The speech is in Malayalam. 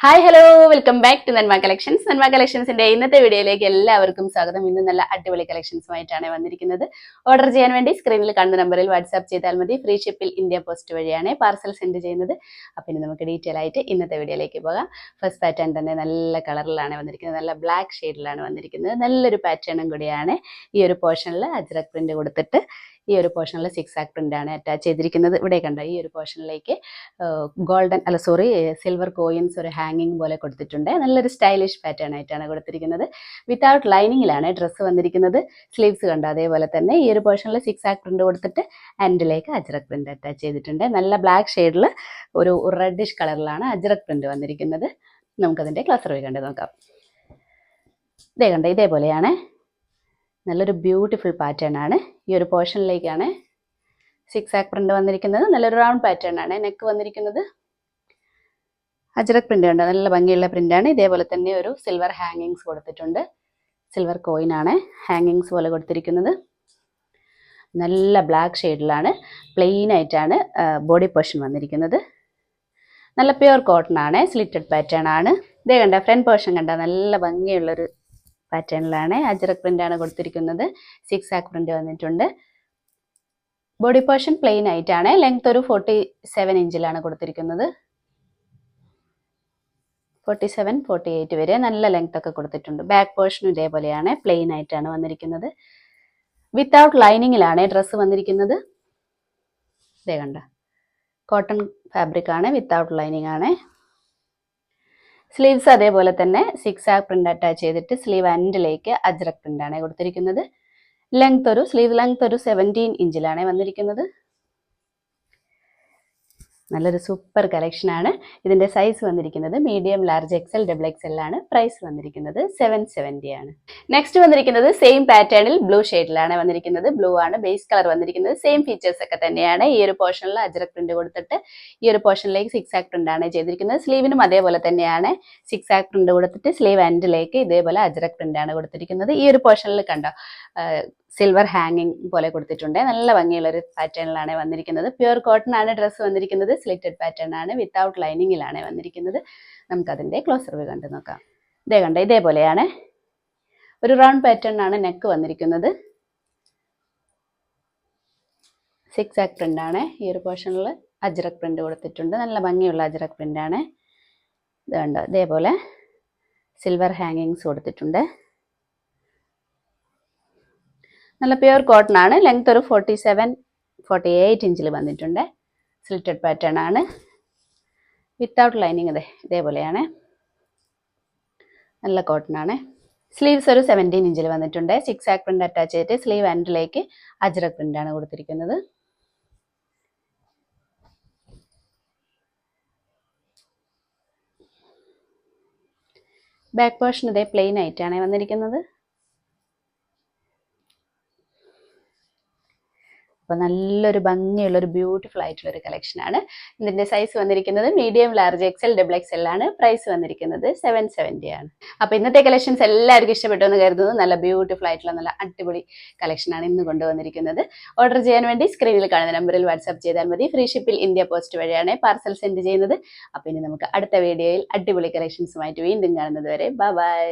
Hi hello welcome back to Nanma collections. Nanma കളക്ഷൻസിന്റെ ഇന്നത്തെ വീഡിയോയിലേക്ക് എല്ലാവർക്കും സ്വാഗതം. ഇന്ന് നല്ല അടിപൊളി കളക്ഷൻസുമായിട്ടാണ് വന്നിരിക്കുന്നത്. ഓർഡർ ചെയ്യാൻ വേണ്ടി സ്ക്രീനിൽ കാണുന്ന നമ്പറിൽ വാട്സാപ്പ് ചെയ്താൽ മതി. ഫ്രീ ഷിപ്പിൽ ഇന്ത്യ പോസ്റ്റ് വഴിയാണ് പാർസൽ സെൻഡ് ചെയ്യുന്നത്. അപ്പം ഇനി നമുക്ക് ഡീറ്റെയിൽ ആയിട്ട് ഇന്നത്തെ വീഡിയോയിലേക്ക് പോകാം. ഫസ്റ്റ് പാറ്റേൺ തന്നെ നല്ല കളറിലാണ് വന്നിരിക്കുന്നത്, നല്ല ബ്ലാക്ക് ഷെയ്ഡിലാണ് വന്നിരിക്കുന്നത്. നല്ലൊരു പാറ്റേണും കൂടിയാണ്. ഈ ഒരു പോർഷനിൽ അജ്രക് പ്രിന്റ് കൊടുത്തിട്ട് ഈ ഒരു പോർഷനിൽ സിക്സ് ആക്ക് പ്രിന്റ് ആണ് അറ്റാച്ച് ചെയ്തിരിക്കുന്നത്. ഇവിടെ കണ്ടോ, ഈ ഒരു പോർഷനിലേക്ക് സിൽവർ കോയിൻസ് ഒരു ഹാങ്ങിങ് പോലെ കൊടുത്തിട്ടുണ്ട്. നല്ലൊരു സ്റ്റൈലിഷ് പാറ്റേൺ ആയിട്ടാണ് കൊടുത്തിരിക്കുന്നത്. വിത്തൗട്ട് ലൈനിങ്ങിലാണ് ഡ്രസ്സ് വന്നിരിക്കുന്നത്. സ്ലീവ്സ് കണ്ടോ, അതേപോലെ തന്നെ ഈ ഒരു പോർഷനിൽ സിക്സ് ആക്ക് പ്രിന്റ് കൊടുത്തിട്ട് എൻഡിലേക്ക് അജ്രക് പ്രിന്റ് അറ്റാച്ച് ചെയ്തിട്ടുണ്ട്. നല്ല ബ്ലാക്ക് ഷെയ്ഡിൽ ഒരു റെഡിഷ് കളറിലാണ് അജ്രക് പ്രിന്റ് വന്നിരിക്കുന്നത്. നമുക്കതിൻ്റെ ക്ലാസ് റിവ്യൂ കണ്ട് നോക്കാം. ഇതേപോലെയാണ്. നല്ലൊരു ബ്യൂട്ടിഫുൾ പാറ്റേൺ ആണ്. ഈ ഒരു പോർഷനിലേക്കാണ് സിക്സ് ആക്ക് പ്രിന്റ് വന്നിരിക്കുന്നത്. നല്ലൊരു റൗണ്ട് പാറ്റേൺ ആണ്. നെക്ക് വന്നിരിക്കുന്നത് അജ്രക് പ്രിന്റ് ഉണ്ട്, നല്ല ഭംഗിയുള്ള പ്രിന്റ് ആണ്. ഇതേപോലെ തന്നെ ഒരു സിൽവർ ഹാങ്ങിങ്സ് കൊടുത്തിട്ടുണ്ട്. സിൽവർ കോയിൻ ആണ് ഹാങ്ങിങ്സ് പോലെ കൊടുത്തിരിക്കുന്നത്. നല്ല ബ്ലാക്ക് ഷെയ്ഡിലാണ്, പ്ലെയിൻ ആയിട്ടാണ് ബോഡി പോർഷൻ വന്നിരിക്കുന്നത്. നല്ല പ്യുവർ കോട്ടൺ ആണ്, സ്ലിറ്റഡ് പാറ്റേൺ ആണ്. ഇതേ കണ്ട ഫ്രണ്ട് പോർഷൻ കണ്ട നല്ല ഭംഗിയുള്ളൊരു പാറ്റേണിലാണ് അജ്രക് പ്രിന്റ് ആണ് കൊടുത്തിരിക്കുന്നത്. സിക്സ് ആക്ക് പ്രിന്റ് വന്നിട്ടുണ്ട്. ബോഡി പോർഷൻ പ്ലെയിൻ ആയിട്ടാണ്. ലെങ്ത് ഒരു 47 ഇഞ്ചിലാണ് കൊടുത്തിരിക്കുന്നത്. 47-48 വരെ നല്ല ലെങ്ത് ഒക്കെ കൊടുത്തിട്ടുണ്ട്. ബാക്ക് പോർഷനും ഇതേപോലെയാണ്, പ്ലെയിൻ ആയിട്ടാണ് വന്നിരിക്കുന്നത്. വിത്തൗട്ട് ലൈനിങ്ങിലാണ് ഡ്രസ്സ് വന്നിരിക്കുന്നത്. ഇതേ കണ്ട കോട്ടൺ ഫാബ്രിക് ആണ്, വിത്തൗട്ട് ലൈനിങ് ആണ്. സ്ലീവ്സ് അതേപോലെ തന്നെ സിക്സ് ആക്ക് പ്രിന്റ് അറ്റാച്ച് ചെയ്തിട്ട് സ്ലീവ് എൻഡിലേക്ക് അജ്രക് പ്രിന്റ് ആണ് കൊടുത്തിരിക്കുന്നത്. സ്ലീവ് ലെങ്ത് ഒരു 17 ഇഞ്ചിലാണ് വന്നിരിക്കുന്നത്. നല്ലൊരു സൂപ്പർ കളക്ഷൻ ആണ്. ഇതിന്റെ സൈസ് വന്നിരിക്കുന്നത് medium, large, XL, double XL ആണ്. പ്രൈസ് വന്നിരിക്കുന്നത് 770 ആണ്. നെക്സ്റ്റ് വന്നിരിക്കുന്നത് സെയിം പാറ്റേണിൽ ബ്ലൂ ഷെയ്ഡിലാണ് വന്നിരിക്കുന്നത്. ബ്ലൂ ആണ് ബേസ് കളർ വന്നിരിക്കുന്നത്. സെയിം ഫീച്ചേഴ്സ് ഒക്കെ തന്നെയാണ്. ഈ ഒരു പോർഷനിൽ അജ്രക് പ്രിന്റ് കൊടുത്തിട്ട് ഈ ഒരു പോർഷനിലേക്ക് സിക്സ് ആക്ക് പ്രിന്റ് ആണ് ചെയ്തിരിക്കുന്നത്. സ്ലീവിനും അതേപോലെ തന്നെയാണ് സിക്സ് ആക്ക് പ്രിന്റ് കൊടുത്തിട്ട് സ്ലീവ് എൻഡിലേക്ക് ഇതേപോലെ അജ്രക് പ്രിന്റ് ആണ് കൊടുത്തിരിക്കുന്നത്. ഈ ഒരു പോർഷനിൽ കണ്ടോ സിൽവർ ഹാങ്ങിങ് പോലെ കൊടുത്തിട്ടുണ്ട്. നല്ല ഭംഗിയുള്ള ഒരു പാറ്റേണിലാണ് വന്നിരിക്കുന്നത്. പ്യുവർ കോട്ടൺ ആണ് ഡ്രസ്സ് വന്നിരിക്കുന്നത്. സ്ലിറ്റഡ് പാറ്റേൺ ആണ്, വിത്തൗട്ട് ലൈനിങ്ങിലാണ് വന്നിരിക്കുന്നത്. നമുക്കതിൻ്റെ ക്ലോസ് റിവ്യൂ കണ്ടു നോക്കാം. ഇതേപോലെയാണ് ഒരു റൗണ്ട് പാറ്റേൺ ആണ് നെക്ക് വന്നിരിക്കുന്നത്. സിക്സ് ആക്ക് പ്രിന്റ് ആണ്. ഈ ഒരു പോർഷനിൽ അജ്രക് പ്രിന്റ് കൊടുത്തിട്ടുണ്ട്. നല്ല ഭംഗിയുള്ള അജ്രക് പ്രിന്റ് ആണ്. ഇത് കണ്ടോ, ഇതേപോലെ സിൽവർ ഹാങ്ങിങ്സ് കൊടുത്തിട്ടുണ്ട്. നല്ല പ്യുവർ കോട്ടൺ ആണ്. ലെങ്ത് ഒരു 47-48 ഇഞ്ചിൽ വന്നിട്ടുണ്ട്. സ്ലിറ്റഡ് പാറ്റേൺ ആണ്, വിത്തൗട്ട് ലൈനിങ്. ഇതേപോലെയാണ്, നല്ല കോട്ടൺ ആണ്. സ്ലീവ്സ് ഒരു 17 ഇഞ്ചിൽ വന്നിട്ടുണ്ട്. സിക്സ് ആക്ക് പ്രിന്റ് അറ്റാച്ച് ചെയ്തിട്ട് സ്ലീവ് എൻഡിലേക്ക് അജ്രക് പ്രിന്റ് ആണ് കൊടുത്തിരിക്കുന്നത്. ബാക്ക് പോർഷൻ പ്ലെയിൻ ആയിട്ടാണ് വന്നിരിക്കുന്നത്. അപ്പോൾ നല്ലൊരു ഭംഗിയുള്ളൊരു ബ്യൂട്ടിഫുൾ ആയിട്ടുള്ളൊരു കളക്ഷനാണ്. ഇതിൻ്റെ സൈസ് വന്നിരിക്കുന്നത് medium, large, XL, double XL ആണ്. പ്രൈസ് വന്നിരിക്കുന്നത് 770 ആണ്. അപ്പോൾ ഇന്നത്തെ കളക്ഷൻസ് എല്ലാവർക്കും ഇഷ്ടപ്പെട്ടു എന്ന് കരുതുന്നു. നല്ല ബ്യൂട്ടിഫുൾ ആയിട്ടുള്ള നല്ല അടിപൊളി കളക്ഷനാണ് ഇന്ന് കൊണ്ടുവന്നിരിക്കുന്നത്. ഓർഡർ ചെയ്യാൻ വേണ്ടി സ്ക്രീനിൽ കാണുന്ന നമ്പറിൽ വാട്സാപ്പ് ചെയ്താൽ മതി. ഫ്രീ ഷിപ്പിൽ ഇന്ത്യ പോസ്റ്റ് വഴിയാണ് പാർസൽ സെൻഡ് ചെയ്യുന്നത്. അപ്പോൾ ഇനി നമുക്ക് അടുത്ത വീഡിയോയിൽ അടിപൊളി കളക്ഷൻസുമായിട്ട് വീണ്ടും കാണുന്നത് വരെ ബൈ.